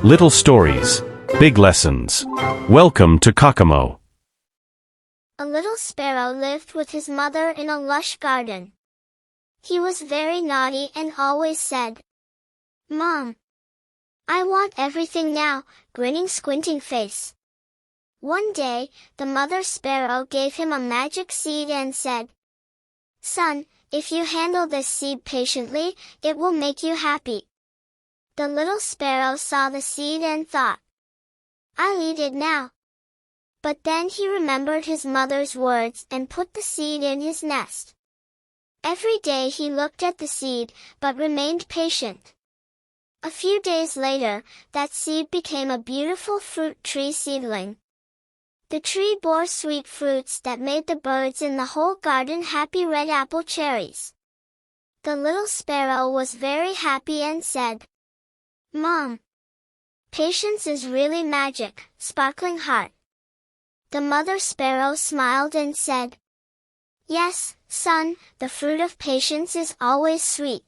Little stories, big lessons. Welcome to Kakamo. A little sparrow lived with his mother in a lush garden. He was very naughty and always said, "Mom, I want everything now," grinning squinting face. One day, the mother sparrow gave him a magic seed and said, "Son, if you handle this seed patiently, it will make you happy." The little sparrow saw the seed and thought, "I'll eat it now." But then he remembered his mother's words and put the seed in his nest. Every day he looked at the seed, but remained patient. A few days later, that seed became a beautiful fruit tree seedling. The tree bore sweet fruits that made the birds in the whole garden happy red apple cherries. The little sparrow was very happy and said, "Mom, patience is really magic, sparkling heart." The mother sparrow smiled and said, "Yes, son, the fruit of patience is always sweet."